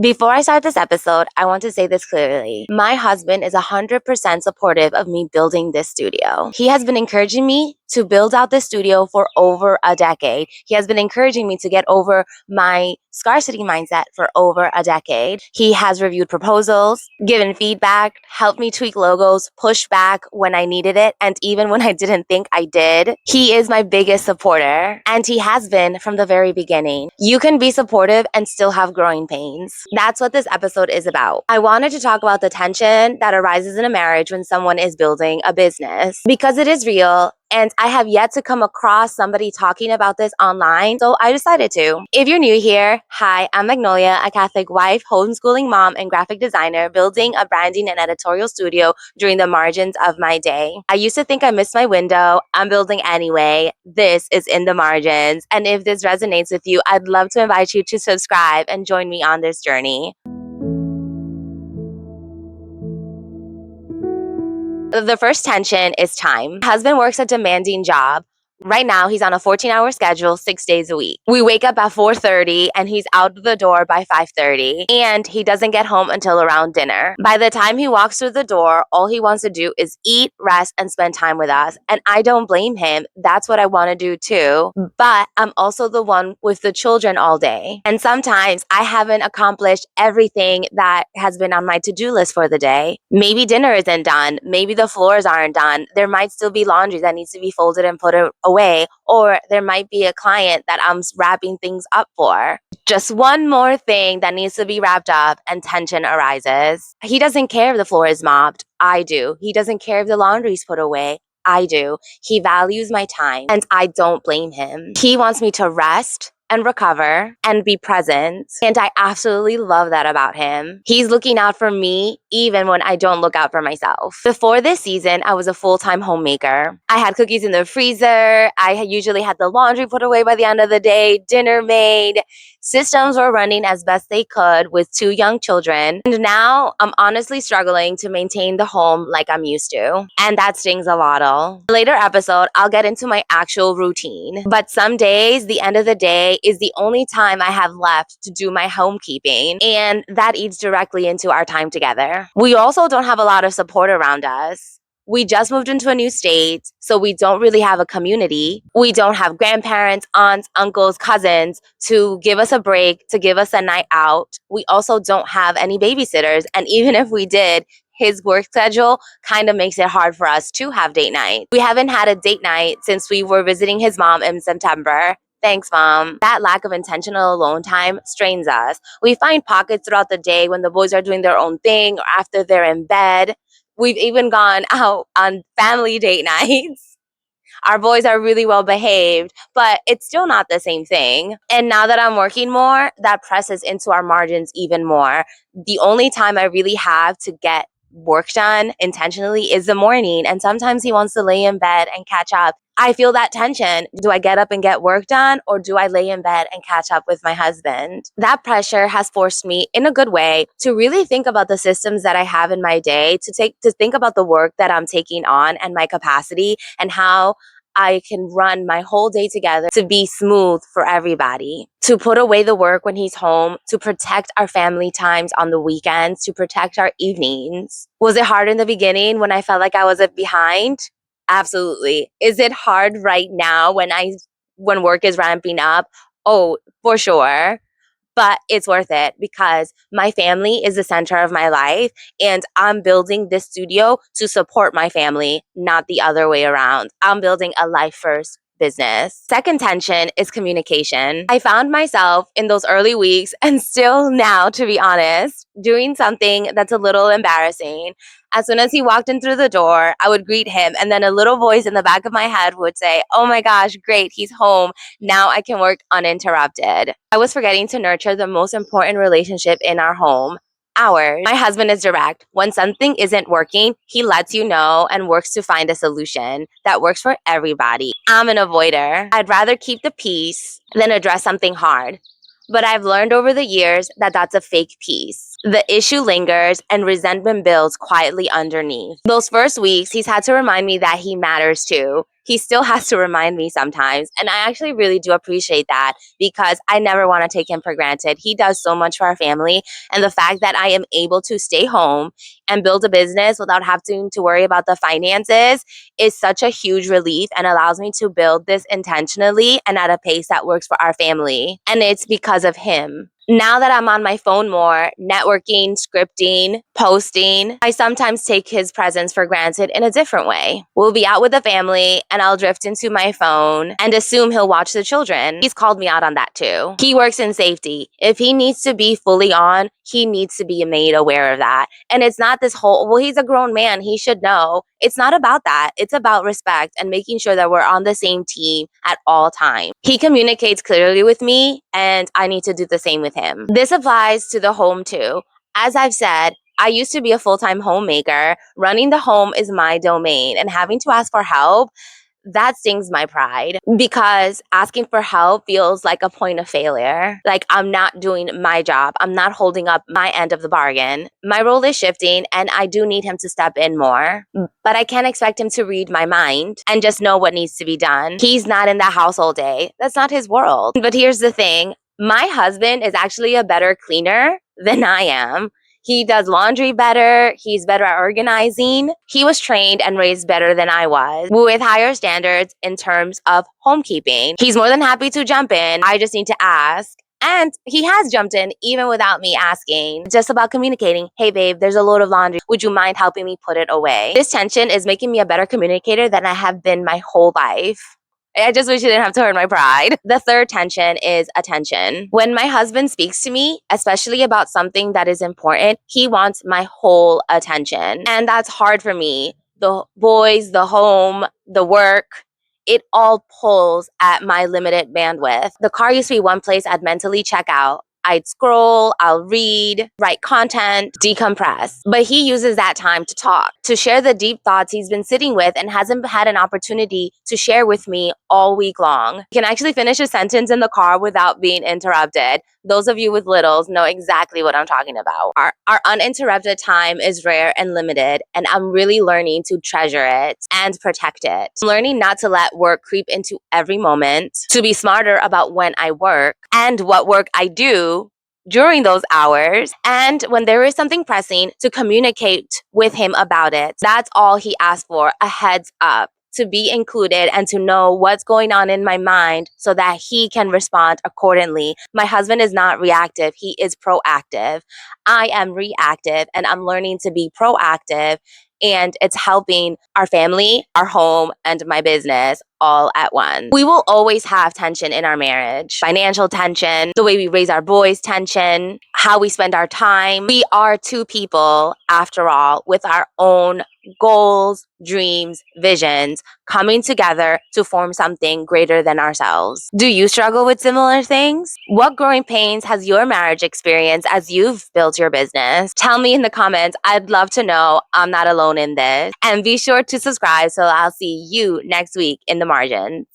Before I start this episode, I want to say this clearly. My husband is 100% supportive of me building this studio. He has been encouraging me to build out this studio for over a decade. He has been encouraging me to get over my scarcity mindset for over a decade. He has reviewed proposals, given feedback, helped me tweak logos, pushed back when I needed it, and even when I didn't think I did. He is my biggest supporter, and he has been from the very beginning. You can be supportive and still have growing pains. That's what this episode is about. I wanted to talk about the tension that arises in a marriage when someone is building a business, because it is real. And I have yet to come across somebody talking about this online, so I decided to. If you're new here, hi, I'm Magnolia, a Catholic wife, homeschooling mom, and graphic designer, building a branding and editorial studio during the margins of my day. I used to think I missed my window. I'm building anyway. This is In the Margins. And if this resonates with you, I'd love to invite you to subscribe and join me on this journey. The first tension is time. My husband works a demanding job. Right now, he's on a 14-hour schedule, 6 days a week. We wake up at 4:30 and he's out the door by 5:30, and he doesn't get home until around dinner. By the time he walks through the door, all he wants to do is eat, rest, and spend time with us. And I don't blame him. That's what I want to do too. But I'm also the one with the children all day. And sometimes I haven't accomplished everything that has been on my to-do list for the day. Maybe dinner isn't done. Maybe the floors aren't done. There might still be laundry that needs to be folded and put away, or there might be a client that I'm wrapping things up for. Just one more thing that needs to be wrapped up and tension arises. He doesn't care if the floor is mopped. I do. He doesn't care if the laundry is put away. I do. He values my time, and I don't blame him. He wants me to rest and recover and be present. And I absolutely love that about him. He's looking out for me even when I don't look out for myself. Before this season, I was a full-time homemaker. I had cookies in the freezer. I usually had the laundry put away by the end of the day, dinner made. Systems were running as best they could with 2 young children. And now I'm honestly struggling to maintain the home like I'm used to. And that stings a lot. Later episode, I'll get into my actual routine. But some days, the end of the day is the only time I have left to do my homekeeping. And that eats directly into our time together. We also don't have a lot of support around us. We just moved into a new state, so we don't really have a community. We don't have grandparents, aunts, uncles, cousins to give us a break, to give us a night out. We also don't have any babysitters. And even if we did, his work schedule kind of makes it hard for us to have date night. We haven't had a date night since we were visiting his mom in September. Thanks, Mom. That lack of intentional alone time strains us. We find pockets throughout the day when the boys are doing their own thing or after they're in bed. We've even gone out on family date nights. Our boys are really well behaved, but it's still not the same thing. And now that I'm working more, that presses into our margins even more. The only time I really have to get work done intentionally is the morning, and sometimes he wants to lay in bed and catch up. I feel that tension. Do I get up and get work done, or do I lay in bed and catch up with my husband? That pressure has forced me, in a good way, to really think about the systems that I have in my day, to think about the work that I'm taking on and my capacity, and how I can run my whole day together to be smooth for everybody, to put away the work when he's home, to protect our family times on the weekends, to protect our evenings. Was it hard in the beginning when I felt like I was behind? Absolutely. Is it hard right now when work is ramping up? Oh, for sure. But it's worth it because my family is the center of my life, and I'm building this studio to support my family, not the other way around. I'm building a life first business. Second tension is communication. I found myself in those early weeks, and still now, to be honest, doing something that's a little embarrassing. As soon as he walked in through the door, I would greet him, and then a little voice in the back of my head would say, "Oh my gosh, great, he's home. Now I can work uninterrupted." I was forgetting to nurture the most important relationship in our home, ours. My husband is direct. When something isn't working, he lets you know and works to find a solution that works for everybody. I'm an avoider. I'd rather keep the peace than address something hard. But I've learned over the years that that's a fake peace. The issue lingers and resentment builds quietly underneath. Those first weeks, he's had to remind me that he matters too. he still has to remind me sometimes. And I actually really do appreciate that because I never want to take him for granted. He does so much for our family. And the fact that I am able to stay home and build a business without having to worry about the finances is such a huge relief and allows me to build this intentionally and at a pace that works for our family. And it's because of him. Now that I'm on my phone more, networking, scripting, posting, I sometimes take his presence for granted in a different way. We'll be out with the family and I'll drift into my phone and assume he'll watch the children. He's called me out on that too. He works in safety. If he needs to be fully on, he needs to be made aware of that. And it's not this whole, well, he's a grown man, he should know. It's not about that. It's about respect and making sure that we're on the same team at all times. He communicates clearly with me, and I need to do the same with him. This applies to the home too. As I've said, I used to be a full-time homemaker. Running the home is my domain, and having to ask for help, that stings my pride because asking for help feels like a point of failure. Like I'm not doing my job. I'm not holding up my end of the bargain. My role is shifting and I do need him to step in more, but I can't expect him to read my mind and just know what needs to be done. He's not in the house all day. That's not his world. But here's the thing. My husband is actually a better cleaner than I am. He does laundry better. He's better at organizing. He was trained and raised better than I was, with higher standards in terms of homekeeping. He's more than happy to jump in. I just need to ask. And he has jumped in even without me asking. Just about communicating. Hey, babe, there's a load of laundry. Would you mind helping me put it away? This tension is making me a better communicator than I have been my whole life. I just wish I didn't have to hurt my pride. The third tension is attention. When my husband speaks to me, especially about something that is important, he wants my whole attention. And that's hard for me. The boys, the home, the work, it all pulls at my limited bandwidth. The car used to be one place I'd mentally check out. I'd scroll, I'll read, write content, decompress. But he uses that time to talk, to share the deep thoughts he's been sitting with and hasn't had an opportunity to share with me all week long. He can actually finish a sentence in the car without being interrupted. Those of you with littles know exactly what I'm talking about. Our uninterrupted time is rare and limited, and I'm really learning to treasure it and protect it. I'm learning not to let work creep into every moment, to be smarter about when I work and what work I do during those hours, and when there is something pressing, to communicate with him about it. That's all he asked for, a heads up, to be included and to know what's going on in my mind so that he can respond accordingly. My husband is not reactive, he is proactive. I am reactive and I'm learning to be proactive, and it's helping our family, our home, and my business all at once. We will always have tension in our marriage. Financial tension, the way we raise our boys tension, how we spend our time. We are two people, after all, with our own goals, dreams, visions, coming together to form something greater than ourselves. Do you struggle with similar things? What growing pains has your marriage experienced as you've built your business? Tell me in the comments. I'd love to know. I'm not alone in this. And be sure to subscribe so I'll see you next week in the margins.